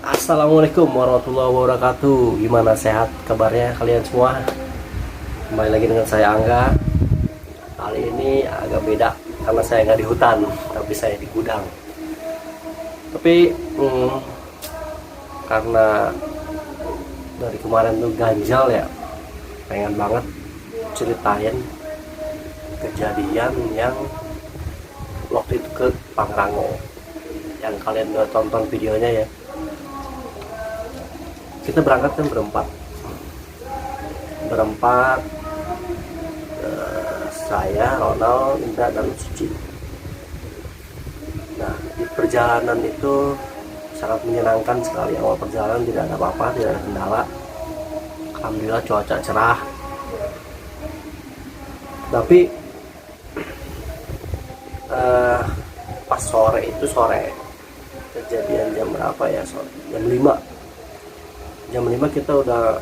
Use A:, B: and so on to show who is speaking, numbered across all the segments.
A: Assalamualaikum warahmatullahi wabarakatuh. Gimana, sehat kabarnya kalian semua? Kembali lagi dengan saya Angga. Kali ini agak beda karena saya nggak di hutan, tapi saya di gudang. Tapi karena dari kemarin tuh ganjal ya, pengen banget ceritain kejadian yang waktu itu ke Pangrango. Yang kalian udah tonton videonya ya. Kita berangkat kan berempat, saya, Ronald, Indra, dan Suci. Nah, di perjalanan itu sangat menyenangkan sekali. Awal perjalanan tidak ada apa-apa, tidak ada kendala. Alhamdulillah cuaca cerah. Tapi pas sore kejadian jam berapa ya, sore jam 5 kita udah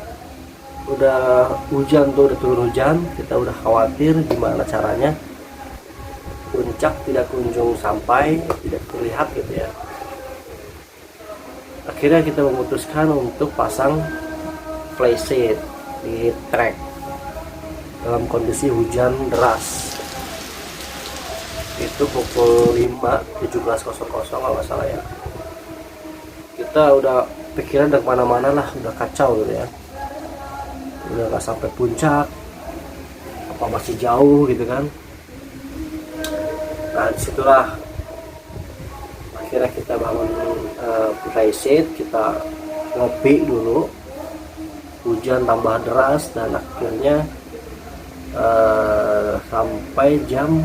A: hujan tuh, udah turun hujan. Kita udah khawatir gimana caranya puncak tidak kunjung sampai, tidak terlihat gitu ya. Akhirnya kita memutuskan untuk pasang flashlight di trek dalam kondisi hujan deras. Itu pukul 5:17.00 kalau nggak salah ya. Kita udah pikiran dari mana-mana lah, udah kacau gitu ya. Udah nggak sampai puncak, apa masih jauh gitu kan. Nah, disitulah akhirnya kita bangun flashlight, kita ngopi dulu. Hujan tambah deras dan akhirnya sampai jam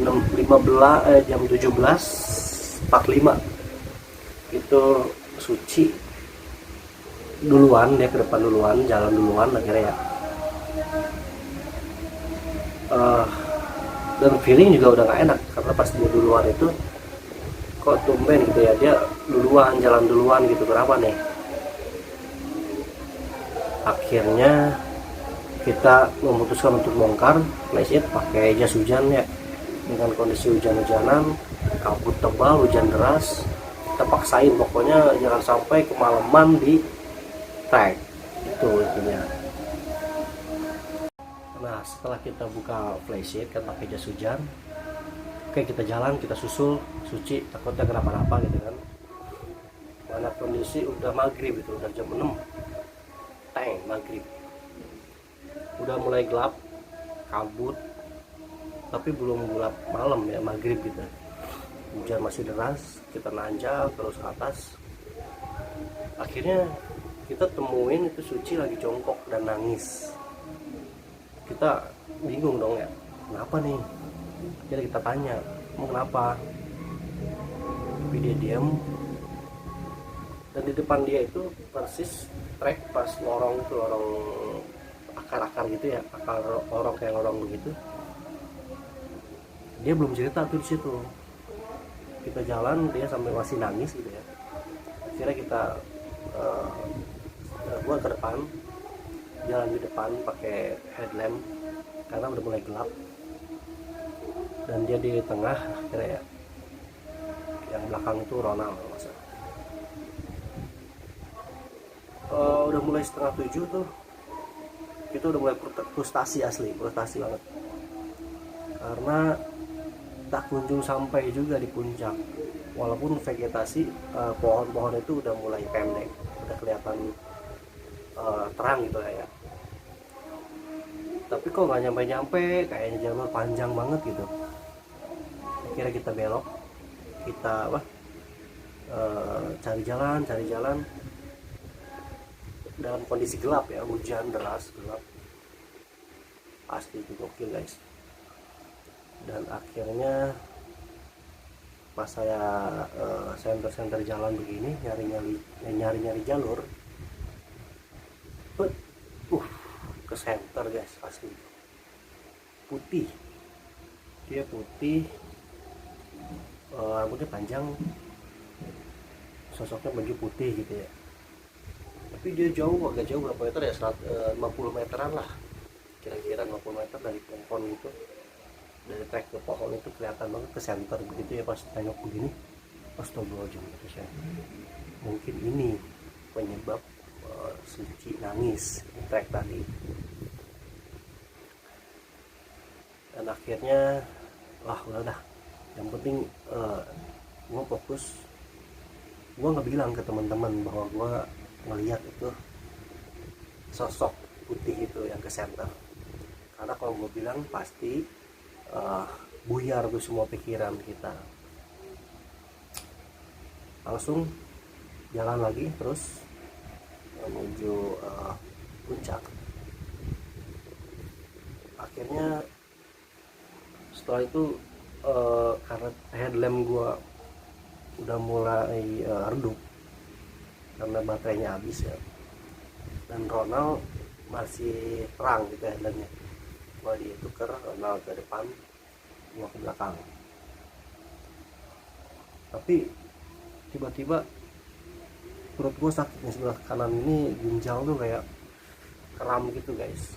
A: 17:45 itu Suci duluan, dia ke depan duluan, jalan duluan akhirnya ya. Dan feeling juga udah gak enak karena pas dia duluan itu kok tumben gitu ya, dia duluan, jalan duluan gitu, kenapa nih. Akhirnya kita memutuskan untuk bongkar flashlight pakai jas hujan ya, dengan kondisi hujan-hujanan, kabut tebal, hujan deras. Kita paksain pokoknya jangan sampai kemalaman di trek, itu intinya. Nah, setelah kita buka flashlight kan pakai jas hujan, oke, kita jalan, kita susul Suci, takutnya kenapa-napa gitu kan. Mana kondisi udah maghrib, itu udah jam 6 maghrib, udah mulai gelap, kabut, tapi belum gelap malam ya, maghrib gitu. Hujan masih deras, kita nanjak terus ke atas. Akhirnya kita temuin itu Suci lagi jongkok dan nangis. Kita bingung dong ya, kenapa nih. Akhirnya kita tanya, mau kenapa? Tapi dia diam. Dan di depan dia itu persis trek pas lorong akar-akar gitu ya, akar lorong kayak lorong begitu. Dia belum cerita tuh di situ. Kita jalan, dia sampai masih nangis gitu ya. Akhirnya kita gua ke depan, jalan di depan pakai headlamp karena udah mulai gelap, dan dia di tengah akhirnya ya. Yang belakang itu Ronald masa. Udah mulai 6:30 tuh kita udah mulai frustasi banget karena tak kunjung sampai juga di puncak. Walaupun vegetasi pohon-pohon itu udah mulai pendek, udah kelihatan terang gitu ya. Tapi kok nggak nyampe-nyampe, kayaknya jalur panjang banget gitu. Akhirnya kita belok, kita cari jalan dalam kondisi gelap ya, hujan deras, gelap pasti itu gokil guys. Dan akhirnya pas saya senter jalan begini, nyari jalur, ke center guys, asli putih, dia putih, rambutnya panjang, sosoknya baju putih gitu ya. Tapi dia agak jauh, berapa meter ya, 50 meteran lah kira-kira, 50 meter dari pohon gitu. Dari trek ke pohon itu kelihatan banget ke center begitu ya. Pas tengok begini, astagfirullahaladzim gitu saya, mungkin ini penyebab Suci nangis di trek tadi. Dan akhirnya wah udah dah, yang penting gue fokus. Gue nggak bilang ke teman-teman bahwa gue ngelihat itu sosok putih itu yang ke center, karena kalau gue bilang pasti buyar tuh semua pikiran kita. Langsung jalan lagi terus menuju puncak. Akhirnya setelah itu karena headlamp gua udah mulai redup karena baterainya habis ya, dan Ronald masih terang gitu headlampnya. Gua ditukar, Ronald ke depan, gua ke belakang. Tapi tiba-tiba perut gue sakit nih, sebelah kanan ini ginjal tuh kayak kram gitu guys.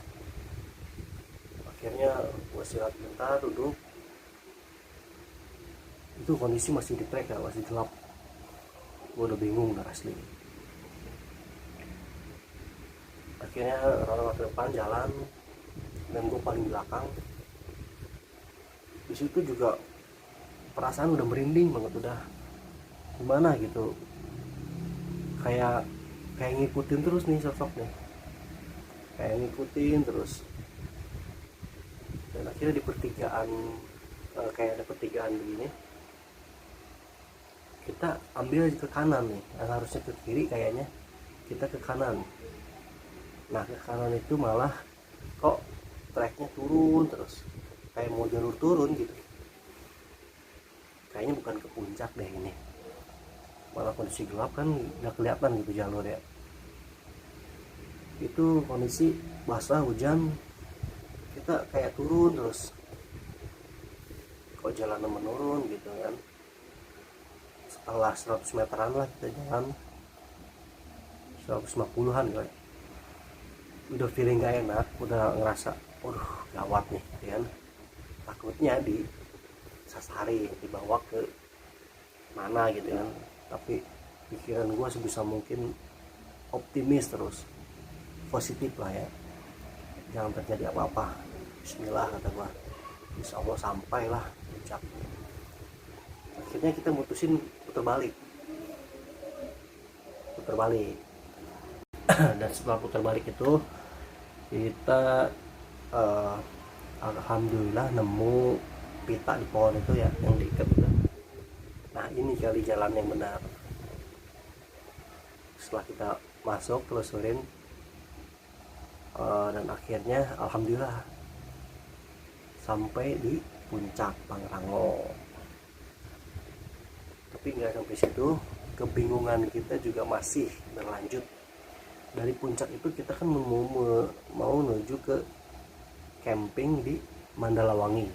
A: Akhirnya gue istirahat bentar, duduk. Itu kondisi masih di trek ya, masih gelap. Gue udah bingung udah asli. Akhirnya orang ke depan jalan dan gue paling belakang. Di situ juga perasaan udah merinding banget, udah gimana gitu, kayak ngikutin terus nih sosoknya, kayak ngikutin terus. Dan akhirnya di pertigaan, kayak ada pertigaan begini, kita ambil ke kanan nih, yang harusnya ke kiri kayaknya kita ke kanan. Nah ke kanan itu malah kok treknya turun terus, kayak mau jalur turun gitu. Kayaknya bukan ke puncak deh ini, malah kondisi gelap kan nggak kelihatan gitu jalur ya. Itu kondisi basah, hujan, kita kayak turun terus, kok jalan menurun gitu kan. Setelah 100 meteran lah kita jalan, 150-an kali, udah feeling gak enak, udah ngerasa waduh gawat nih gitu kan. Takutnya disasari, dibawa ke mana gitu kan. Tapi pikiran gue sebisa mungkin optimis terus, positif lah ya, jangan terjadi apa-apa. Bismillah kata gue, insya Allah sampai lah puncak. Akhirnya kita mutusin putar balik. Dan setelah putar balik itu kita alhamdulillah nemu pita di pohon itu ya, yang diikat itu. Nah ini kali jalan yang benar. Setelah kita masuk telusurin, dan akhirnya alhamdulillah sampai di puncak Pangrango. Tapi nggak sampai situ, kebingungan kita juga masih berlanjut. Dari puncak itu kita kan mau menuju ke camping di Mandalawangi.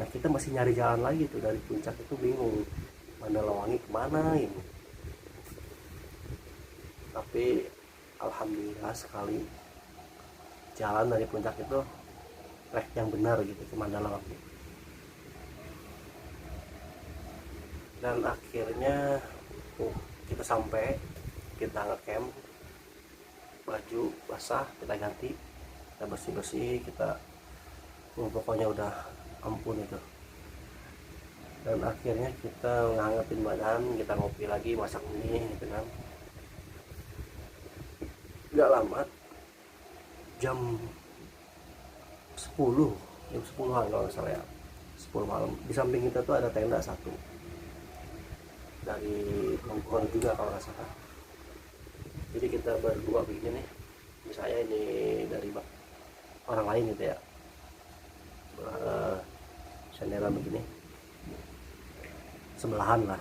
A: Nah kita masih nyari jalan lagi tuh, dari puncak itu bingung Mandalawangi kemana ini. Tapi alhamdulillah sekali jalan dari puncak itu trek yang benar gitu ke Mandalawangi. Dan akhirnya kita sampai, kita nge-camp, baju basah kita ganti, kita bersih-bersih, kita pokoknya udah ampun itu. Dan akhirnya kita ngangetin badan, kita ngopi lagi, masak mie gitu kan. Gak lama, jam 10-an kalau nggak salah ya, 10 malam, di samping kita tuh ada tenda satu dari Bogor juga kalau nggak salah. Jadi kita berdua begini nih, saya ini dari orang lain gitu ya, sendera begini, sebelahan lah.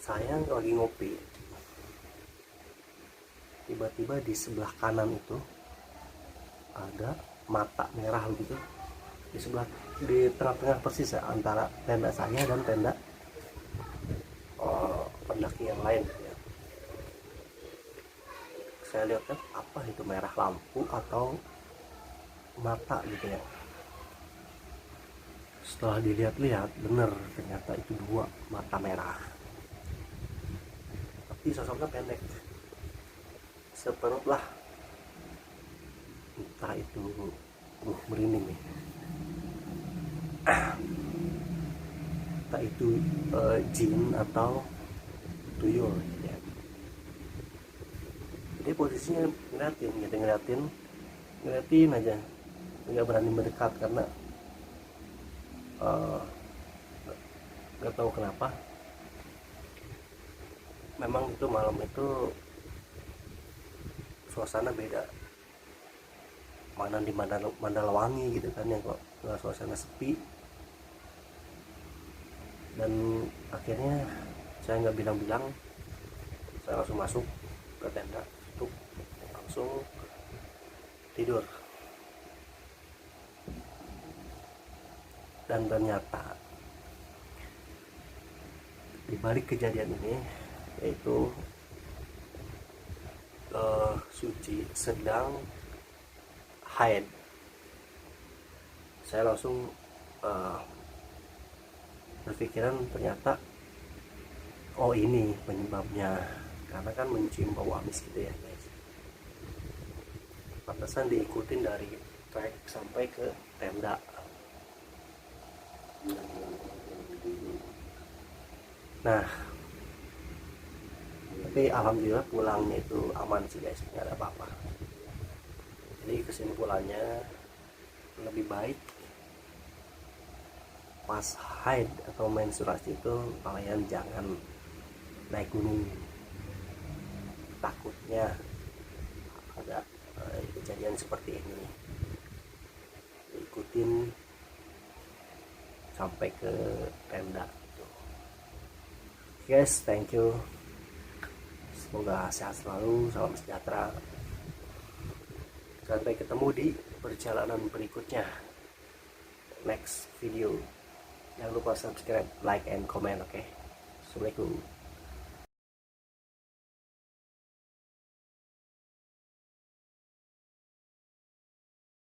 A: Saya lagi ngopi, tiba-tiba di sebelah kanan itu ada mata merah begitu, di tengah-tengah persis ya, antara tenda saya dan tenda pendaki yang lain ya. Saya lihat kan apa itu, merah lampu atau mata gitu ya. setelah dilihat-lihat bener ternyata itu 2 mata merah, tapi sosoknya pendek seperut lah. Entah itu merinding nih, entah itu jin atau tuyul gitu ya. Jadi posisinya ngeliatin gitu, ngeliatin aja, nggak berani mendekat karena nggak tahu kenapa. Memang itu malam itu suasana beda, mana di Mandalawangi gitu kan, yang kok suasana sepi. Dan akhirnya saya nggak bilang-bilang, saya langsung masuk ke tenda, tutup, langsung tidur. Dan ternyata di balik kejadian ini, yaitu Suci sedang haid. Saya langsung berpikiran ternyata oh ini penyebabnya, karena kan mencium bau amis gitu ya guys. Pantesan diikutin dari trek sampai ke tenda. Nah, tapi alhamdulillah pulangnya itu aman sih guys, nggak ada apa-apa. Jadi kesimpulannya, lebih baik pas haid atau menstruasi itu kalian jangan naik gunung, takutnya ada kejadian seperti ini. Ikutin sampai ke tenda. Guys, thank you. Semoga sehat selalu, salam sejahtera. Sampai ketemu di perjalanan berikutnya, next video. Jangan lupa subscribe, like, and comment, oke? Assalamualaikum.